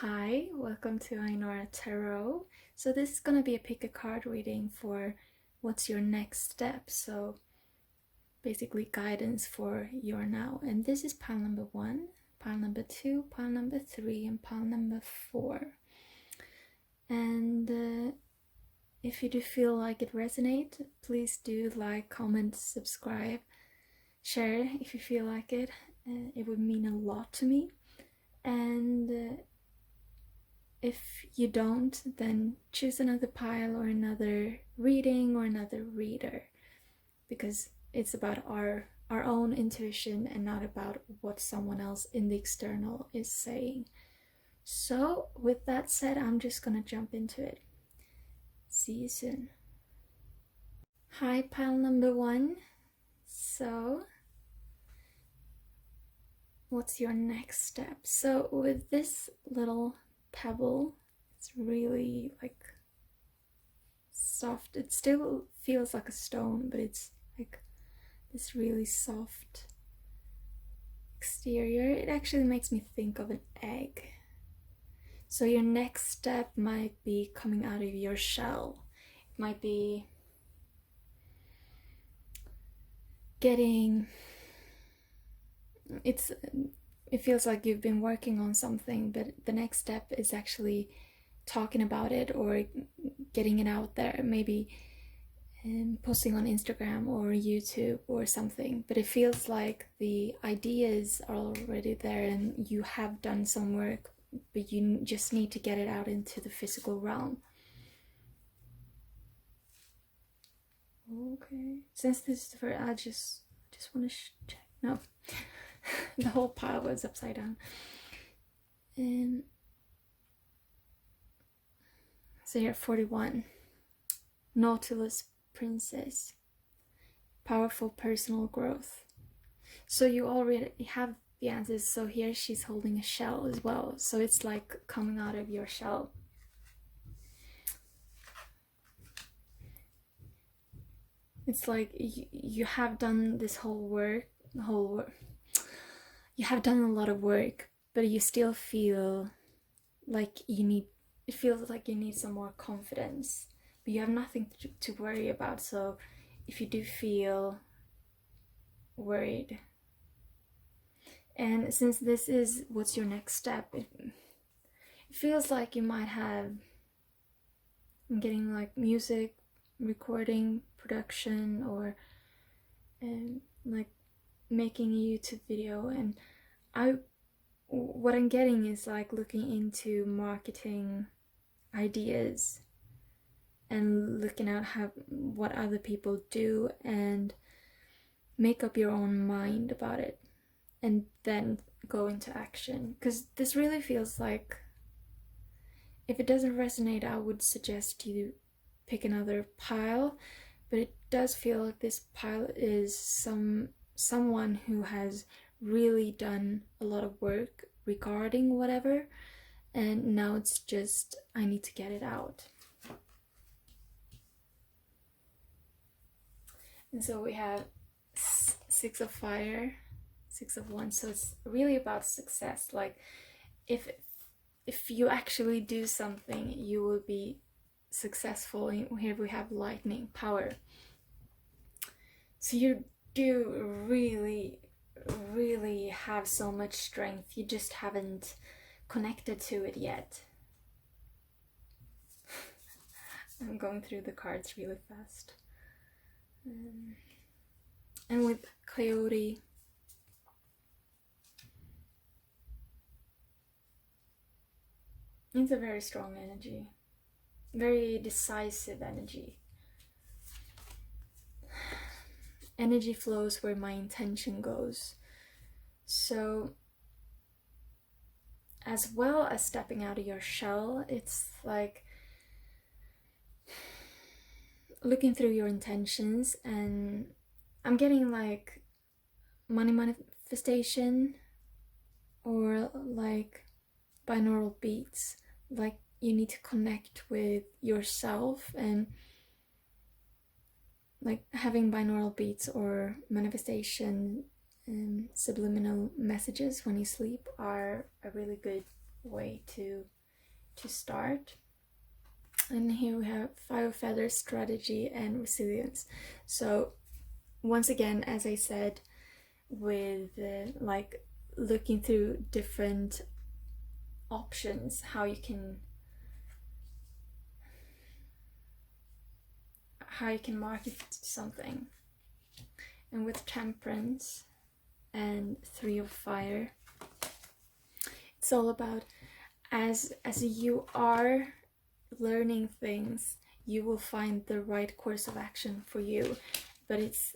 Hi, welcome to Ainora Tarot. So this is gonna be a pick a card reading for what's your next step. So basically guidance for your now. And this is pile number 1, pile number 2, pile number 3, and pile number 4. And if you do feel like it resonates, please do like, comment, subscribe, share if you feel like it. It would mean a lot to me. And if you don't, then choose another pile or another reading or another reader, because it's about our own intuition and not about what someone else in the external is saying. So with that said, I'm just gonna jump into it. See you soon. Hi, pile number 1. So what's your next step? So with this little pebble, it's really like soft. It still feels like a stone, but it's like this really soft exterior. It actually makes me think of an egg. So your next step might be coming out of your shell. It might be it feels like you've been working on something, but the next step is actually talking about it or getting it out there, maybe posting on Instagram or YouTube or something. But it feels like the ideas are already there and you have done some work, but you just need to get it out into the physical realm. Okay, since this is the first, I just want to check. No, the whole pile was upside down. So here, 41. Nautilus Princess. Powerful personal growth. So you already have the answers. So here she's holding a shell as well. So it's like coming out of your shell. It's like you have done this you have done a lot of work, but you still feel like it feels like you need some more confidence, but you have nothing to worry about. So if you do feel worried, and since this is what's your next step, it feels like you might have getting like music recording, production, or like making a YouTube video. And what I'm getting is like looking into marketing ideas and looking at what other people do and make up your own mind about it and then go into action. Because this really feels like, if it doesn't resonate, I would suggest you pick another pile, but it does feel like this pile is someone who has really done a lot of work regarding whatever, and now it's just, I need to get it out. And so we have 6 of fire, 6 of wands. So it's really about success. Like if you actually do something, you will be successful. Here we have lightning, power. So you do really have so much strength. You just haven't connected to it yet. I'm going through the cards really fast. And with coyote, it's a very strong energy, very decisive energy. Energy flows where my intention goes. So as well as stepping out of your shell, it's like looking through your intentions, and I'm getting like money manifestation or like binaural beats. Like you need to connect with yourself, and like having binaural beats or manifestation and subliminal messages when you sleep are a really good way to start. And here we have 5 of Feathers, strategy, and resilience. So once again, as I said, with like looking through different options, how you can market something. And with Temperance and 3 of Fire, it's all about as you are learning things, you will find the right course of action for you. But it's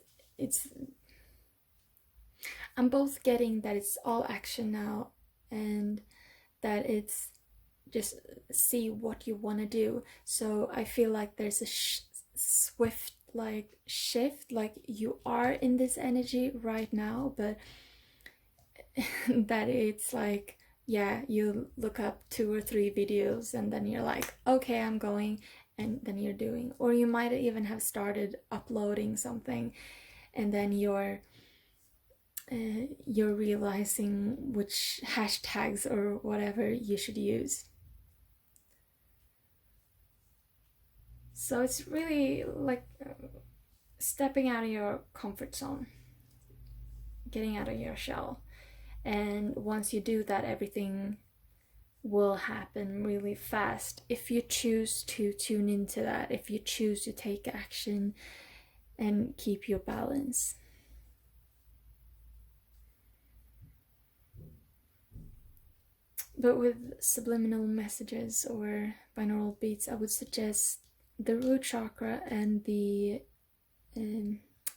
I'm both getting that it's all action now, and that it's just see what you want to do. So I feel like there's a swift like shift, like you are in this energy right now, but that it's like, yeah, you look up 2 or 3 videos and then you're like, okay, I'm going, and then you're doing. Or you might even have started uploading something and then you're realizing which hashtags or whatever you should use. So it's really like stepping out of your comfort zone, getting out of your shell. And once you do that, everything will happen really fast if you choose to tune into that, if you choose to take action and keep your balance. But with subliminal messages or binaural beats, I would suggest the root chakra and the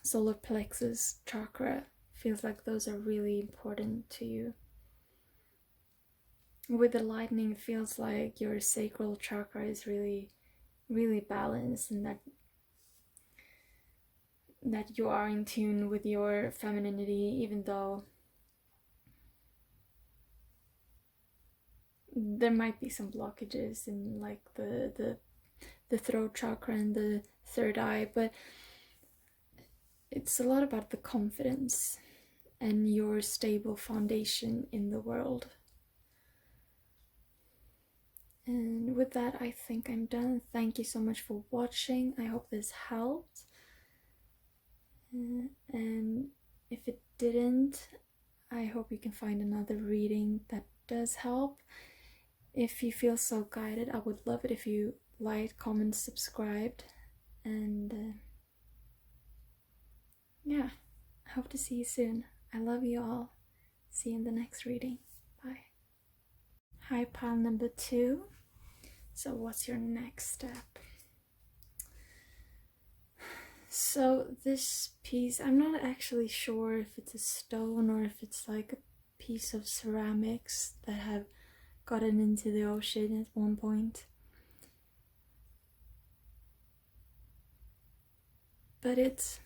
solar plexus chakra. Feels like those are really important to you. With the lightning, it feels like your sacral chakra is really, really balanced, and that you are in tune with your femininity, even though there might be some blockages in like the throat chakra and the third eye, but it's a lot about the confidence and your stable foundation in the world. And with that, I think I'm done. Thank you so much for watching. I hope this helped. And if it didn't, I hope you can find another reading that does help. If you feel so guided, I would love it if you liked, comment, subscribed, and yeah, I hope to see you soon. I love you all. See you in the next reading. Bye. Hi, pile number 2. So what's your next step? So this piece, I'm not actually sure if it's a stone or if it's like a piece of ceramics that have gotten into the ocean at one point. But it's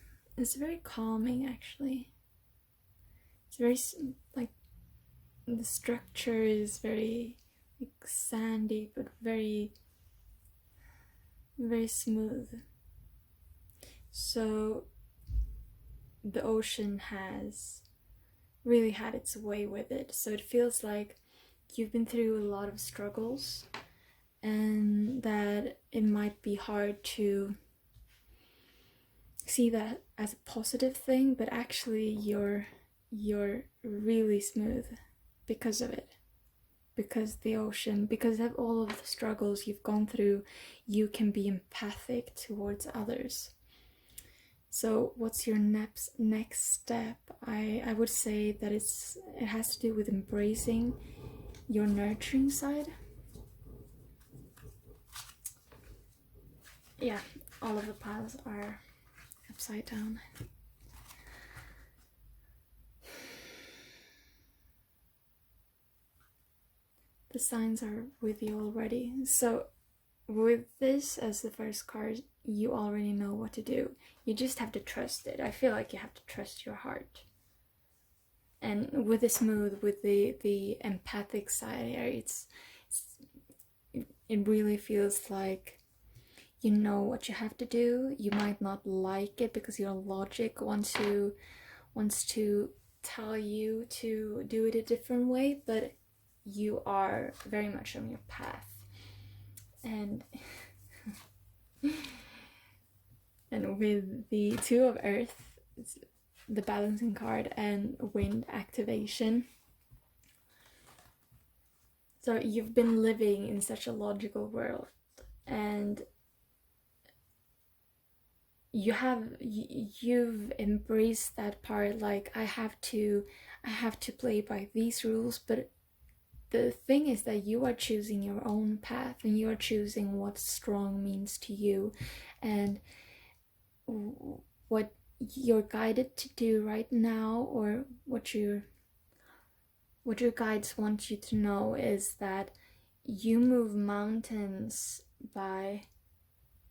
very calming, actually. It's very like, the structure is very like sandy, but very, very smooth. So the ocean has really had its way with it. So it feels like you've been through a lot of struggles, and that it might be hard to see that as a positive thing, but actually you're really smooth because of it. Because the ocean, because of all of the struggles you've gone through, you can be empathic towards others. So what's your next step? I would say that it has to do with embracing your nurturing side. Yeah, all of the piles are upside down. The signs are with you already. So with this as the first card, you already know what to do. You just have to trust it. I feel like you have to trust your heart. And with the smooth, with the empathic side here, it really feels like you know what you have to do. You might not like it because your logic wants to tell you to do it a different way, but you are very much on your path. And and with the Two of Earth, it's the balancing card, and wind activation. So you've been living in such a logical world, and you've embraced that part, like I have to play by these rules. But the thing is that you are choosing your own path, and you are choosing what strong means to you, and what you're guided to do right now, or what your guides want you to know, is that you move mountains by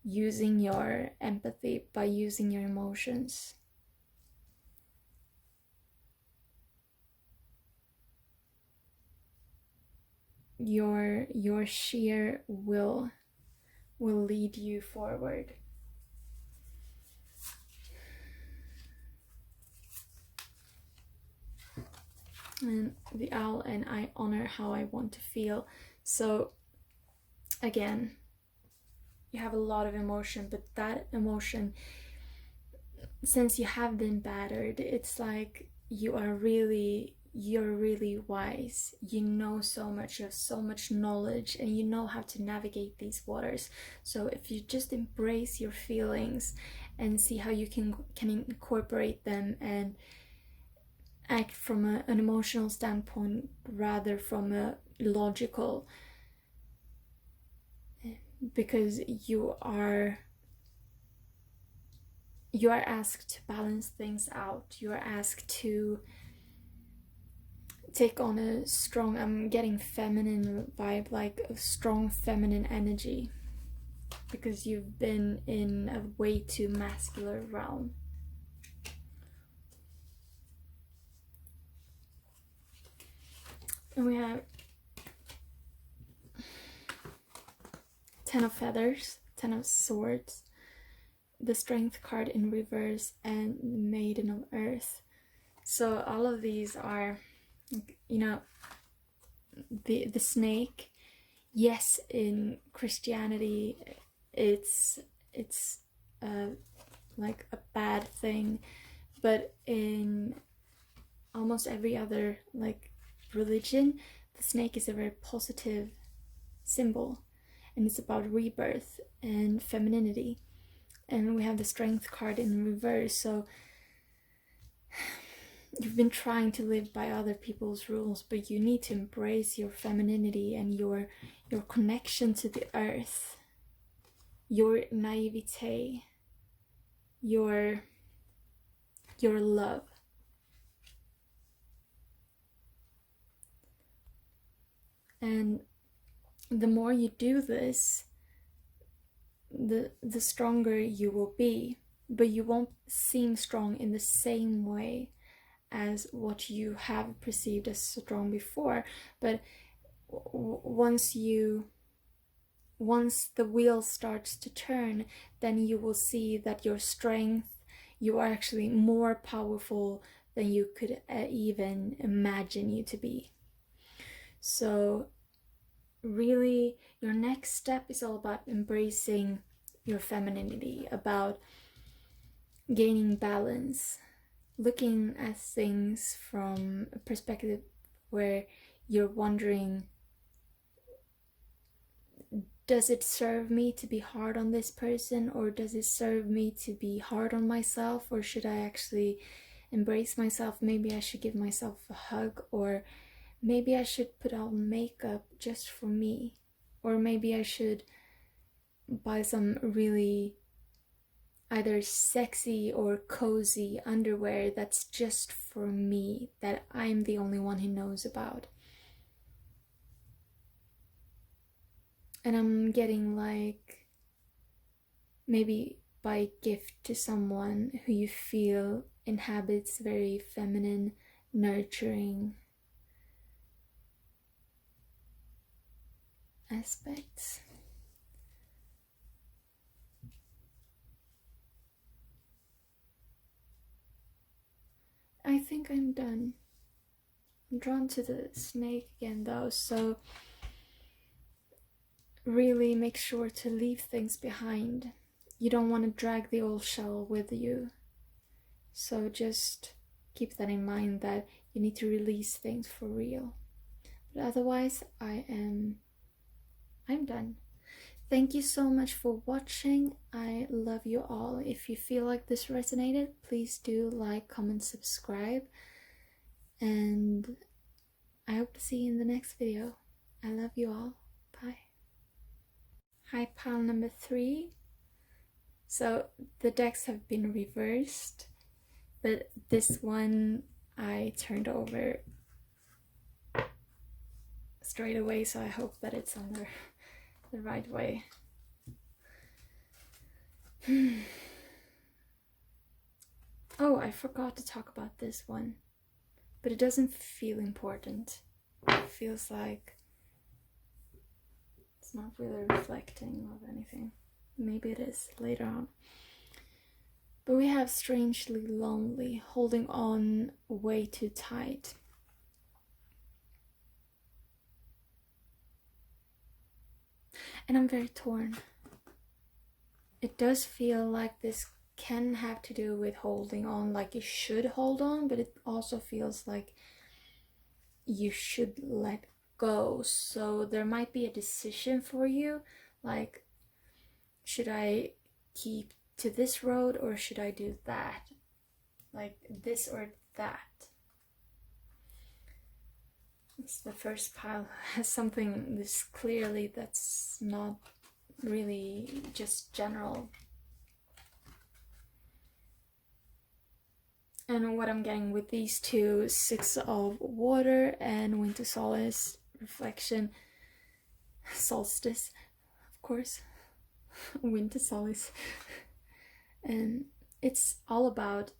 using your empathy, by using your emotions. Your sheer will lead you forward. And the owl, and I honor how I want to feel. So again, you have a lot of emotion, but that emotion, since you have been battered, it's like you're really wise. You know so much, you have so much knowledge, and you know how to navigate these waters. So if you just embrace your feelings and see how you can incorporate them and act from an emotional standpoint rather from a logical, because you are asked to balance things out. You are asked to take on a strong, I'm getting feminine vibe, like a strong feminine energy, because you've been in a way too masculine realm. And we have Ten of Feathers, Ten of Swords, the Strength card in reverse, and the Maiden of Earth. So all of these are, you know, the snake. Yes, in Christianity, it's like a bad thing, but in almost every other like religion, the snake is a very positive symbol, and it's about rebirth and femininity. And we have the Strength card in reverse. So you've been trying to live by other people's rules, but you need to embrace your femininity and your connection to the earth, your naivete, your love. And the more you do this, the stronger you will be, but you won't seem strong in the same way as what you have perceived as strong before. But once the wheel starts to turn, then you will see that your strength, you are actually more powerful than you could even imagine you to be. So really, your next step is all about embracing your femininity, about gaining balance, looking at things from a perspective where you're wondering, does it serve me to be hard on this person, or does it serve me to be hard on myself, or should I actually embrace myself? Maybe I should give myself a hug, or maybe I should put on makeup just for me, or maybe I should buy some really either sexy or cozy underwear that's just for me, that I'm the only one who knows about. And I'm getting like, maybe buy a gift to someone who you feel inhabits very feminine, nurturing aspects. I think I'm done. I'm drawn to the snake again though, so really make sure to leave things behind. You don't want to drag the old shell with you. So just keep that in mind, that you need to release things for real. But otherwise, I'm done. Thank you so much for watching. I love you all. If you feel like this resonated, please do like, comment, subscribe. And I hope to see you in the next video. I love you all. Bye. Hi, pile number 3. So the decks have been reversed, but this one I turned over straight away, so I hope that it's on the right way. Oh, I forgot to talk about this one, but it doesn't feel important. It feels like it's not really reflecting of anything. Maybe it is later on. But we have strangely lonely, holding on way too tight. And I'm very torn. It does feel like this can have to do with holding on, like you should hold on, but it also feels like you should let go. So there might be a decision for you, like, should I keep to this road or should I do that? Like this or that. The first pile has something this clearly that's not really just general. And what I'm getting with these two, 6 of water and winter solace, reflection, solstice, of course, winter solace. And it's all about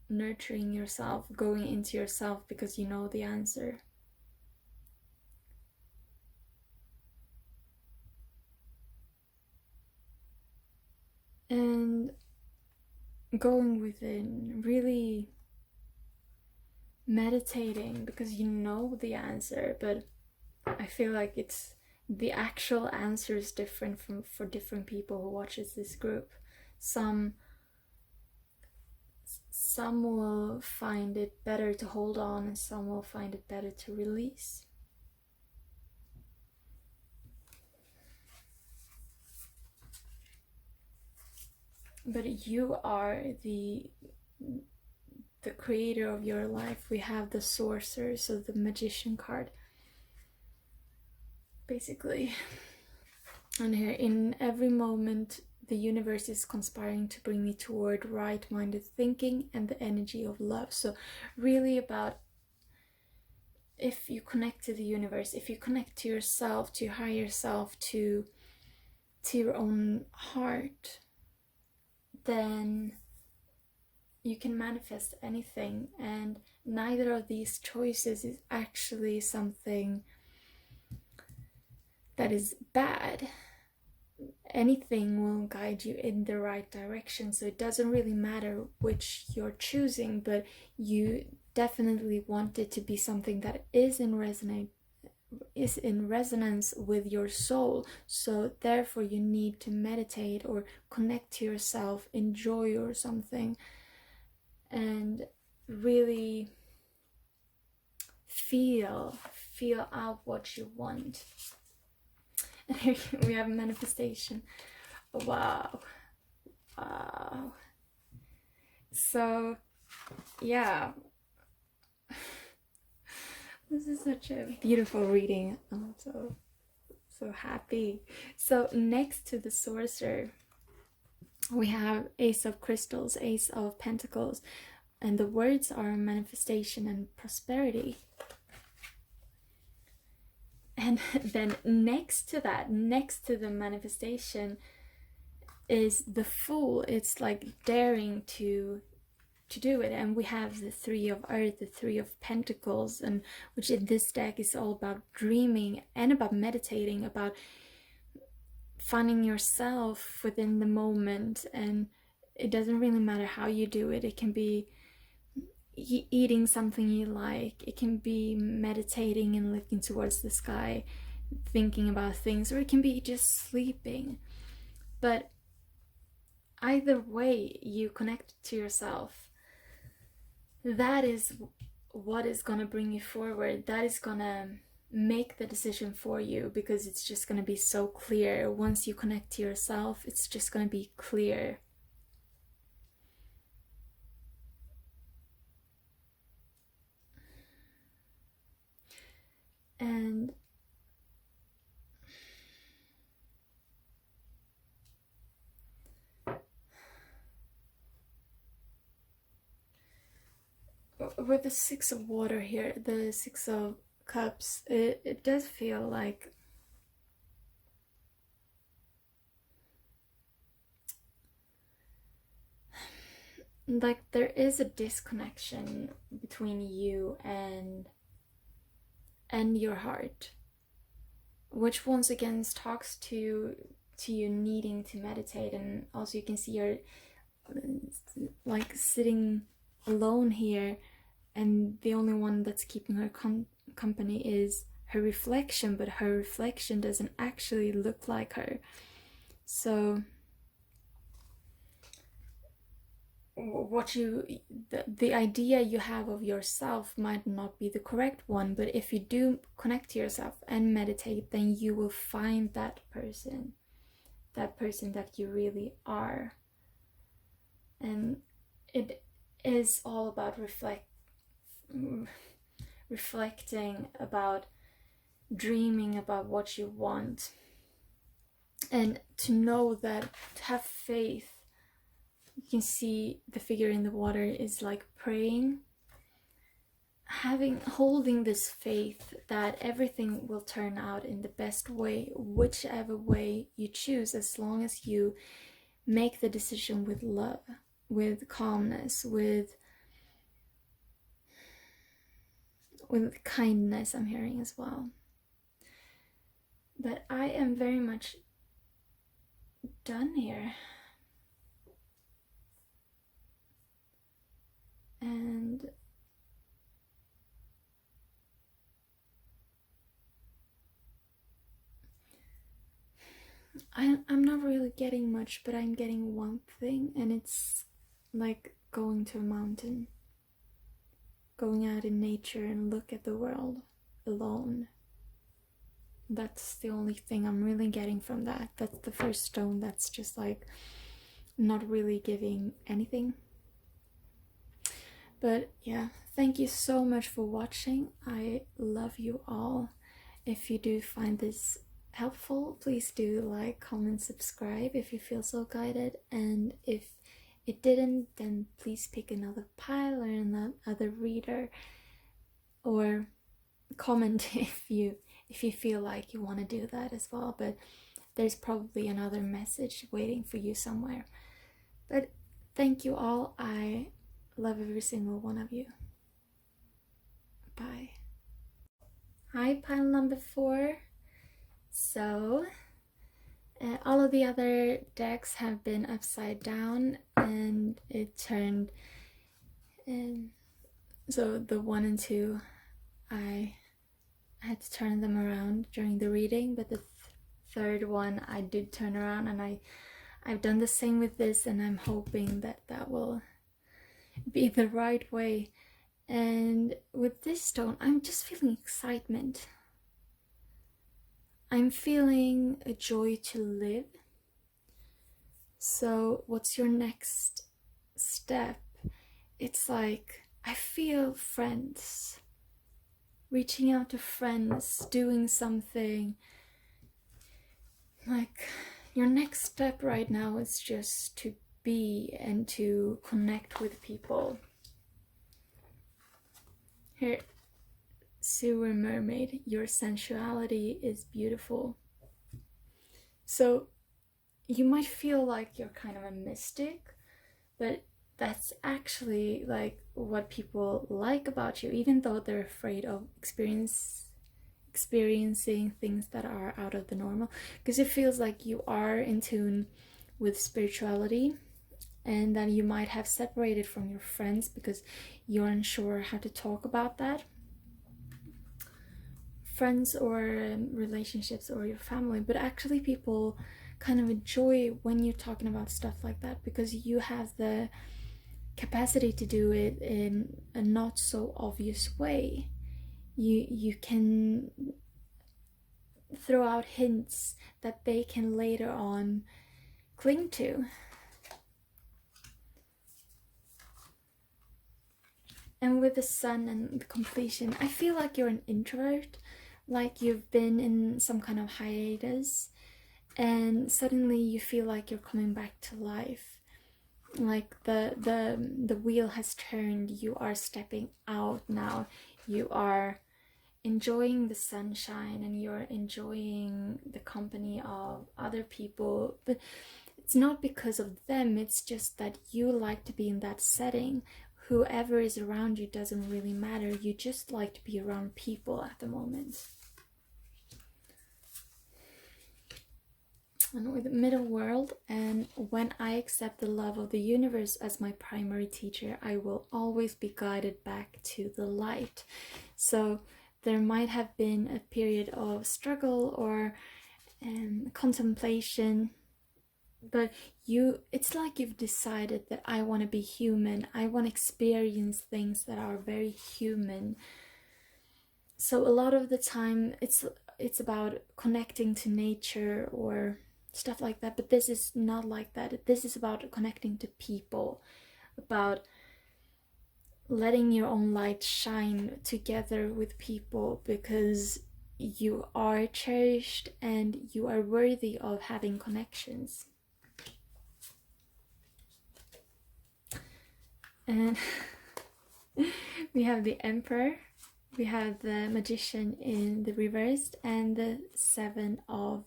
nurturing yourself, going into yourself because you know the answer. And going within, really meditating because you know the answer, but I feel like it's the actual answer is different for different people who watches this group. Some will find it better to hold on and some will find it better to release. But you are the creator of your life. We have the sorcerer, so the magician card, basically. And here, in every moment, the universe is conspiring to bring me toward right-minded thinking and the energy of love. So really about, if you connect to the universe, if you connect to yourself, to your higher self, to your own heart, then you can manifest anything. And neither of these choices is actually something that is bad. Anything will guide you in the right direction, so it doesn't really matter which you're choosing, but you definitely want it to be something that is in resonance with your soul. So therefore you need to meditate or connect to yourself, enjoy or something, and really feel out what you want. And here we have manifestation. Wow. So yeah, this is such a beautiful reading. I'm so happy. So next to the sorcerer, we have Ace of Crystals, Ace of Pentacles, and the words are manifestation and prosperity. And then next to that, next to the manifestation, is the Fool. It's like daring to do it. And we have the 3 of Earth, the 3 of Pentacles, and which in this deck is all about dreaming and about meditating, about finding yourself within the moment. And it doesn't really matter how you do it. It can be eating something you like, it can be meditating and looking towards the sky, thinking about things, or it can be just sleeping. But either way you connect to yourself, that is what is gonna bring you forward. That is gonna make the decision for you, because it's just gonna be so clear. Once you connect to yourself, it's just gonna be clear. And with the Six of Water here, the Six of Cups, it does feel like there is a disconnection between you and your heart, which once again talks to you needing to meditate. And also you can see you're like sitting alone here, and the only one that's keeping her company is her reflection, but her reflection doesn't actually look like her. So the idea you have of yourself might not be the correct one, but if you do connect to yourself and meditate, then you will find that person that you really are. And it is all about reflecting, about dreaming about what you want, and to know that, to have faith. You can see the figure in the water is like praying, holding this faith that everything will turn out in the best way, whichever way you choose, as long as you make the decision with love, with calmness, with kindness, I'm hearing as well. But I am very much done here. And I'm not really getting much, but I'm getting one thing, and it's like going to a mountain, going out in nature and look at the world alone. That's the only thing I'm really getting from that. That's the first stone that's just like not really giving anything. But yeah, thank you so much for watching. I love you all. If you do find this helpful, please do like, comment, subscribe if you feel so guided. And if it didn't, then please pick another pile or another reader, or comment if you feel like you want to do that as well. But there's probably another message waiting for you somewhere. But thank you all. I love every single one of you. Bye. Hi, pile number 4. So all of the other decks have been upside down, and it turned, so the 1 and 2, I had to turn them around during the reading, but the third one I did turn around, and I've done the same with this, and I'm hoping that will be the right way. And with this stone, I'm just feeling excitement. I'm feeling a joy to live. So what's your next step? It's like, I feel friends, reaching out to friends, doing something. Like, your next step right now is just to be and to connect with people. Here, Sewer Mermaid, your sensuality is beautiful. So you might feel like you're kind of a mystic, but that's actually like what people like about you, even though they're afraid of experiencing things that are out of the normal, because it feels like you are in tune with spirituality, and that you might have separated from your friends because you're unsure how to talk about that. Friends or relationships or your family, but actually people kind of enjoy when you're talking about stuff like that because you have the capacity to do it in a not so obvious way. You can throw out hints that they can later on cling to. And with the sun and the completion, I feel like you're an introvert, like you've been in some kind of hiatus, and suddenly you feel like you're coming back to life. Like the wheel has turned, you are stepping out now, you are enjoying the sunshine and you're enjoying the company of other people, but it's not because of them, it's just that you like to be in that setting. Whoever is around you doesn't really matter, you just like to be around people at the moment. And with the middle world, and when I accept the love of the universe as my primary teacher, I will always be guided back to the light. So there might have been a period of struggle or contemplation, but it's like you've decided that I want to be human, I want to experience things that are very human. So a lot of the time it's about connecting to nature or stuff like that, but this is not like that. This is about connecting to people, about letting your own light shine together with people, because you are cherished and you are worthy of having connections. And we have the Emperor, we have the Magician in the reversed, and the Seven of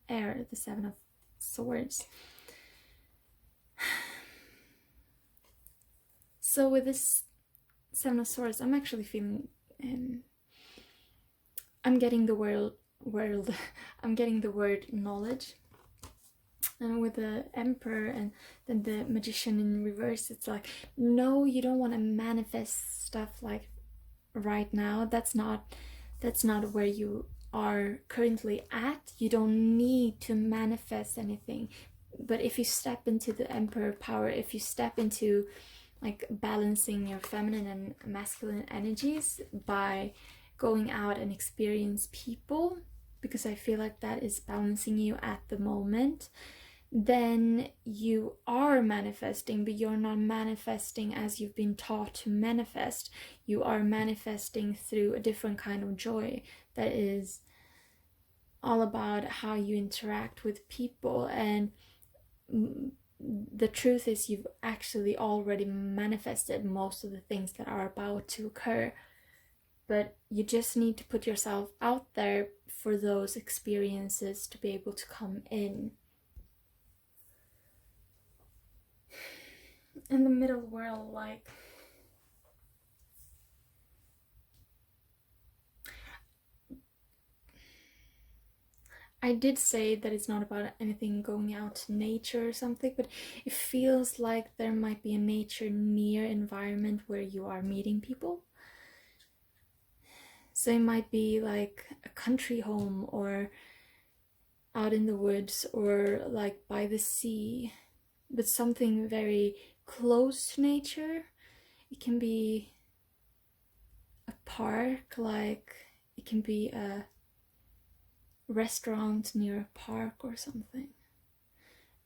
Air, the Seven of Swords. So with this Seven of Swords, I'm actually feeling I'm getting the word I'm getting the word knowledge. And with the Emperor and then the Magician in reverse, it's like, no, you don't want to manifest stuff like right now. That's not where you are currently at. You don't need to manifest anything. But if you step into the Emperor power, if you step into like balancing your feminine and masculine energies by going out and experience people, because I feel like that is balancing you at the moment, then you are manifesting, but you're not manifesting as you've been taught to manifest. You are manifesting through a different kind of joy that is all about how you interact with people. And the truth is, you've actually already manifested most of the things that are about to occur, but you just need to put yourself out there for those experiences to be able to come in. In the middle world, like, I did say that it's not about anything going out to nature or something, but it feels like there might be a nature near environment where you are meeting people. So it might be like a country home or out in the woods or like by the sea, but something very close to nature. It can be a park, like it can be a restaurant near a park or something.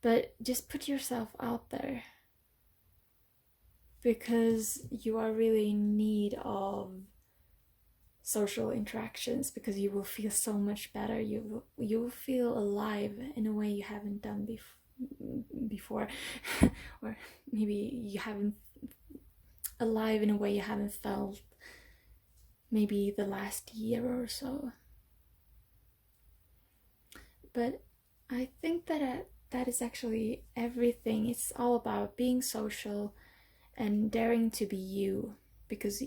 But just put yourself out there, because you are really in need of social interactions, because you will feel so much better. You will feel alive in a way you haven't done before or maybe you haven't alive in a way you haven't felt maybe the last year or so. But I think that that is actually everything. It's all about being social and daring to be you, because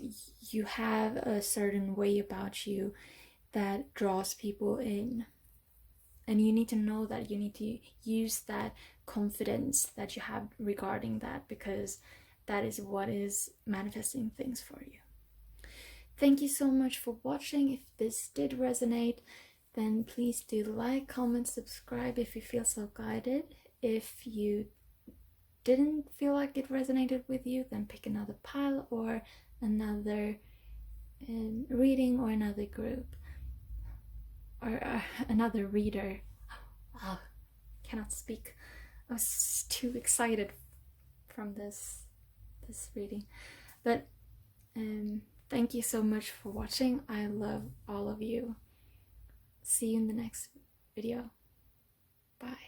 you have a certain way about you that draws people in. and you need to know that. You need to use that confidence that you have regarding that, because that is what is manifesting things for you. Thank you so much for watching. If this did resonate, then please do like, comment, subscribe if you feel so guided. If you didn't feel like it resonated with you, then pick another pile or another reading or another group or another reader. Oh, cannot speak. I was too excited from this reading. But thank you so much for watching. I love all of you. See you in the next video. Bye.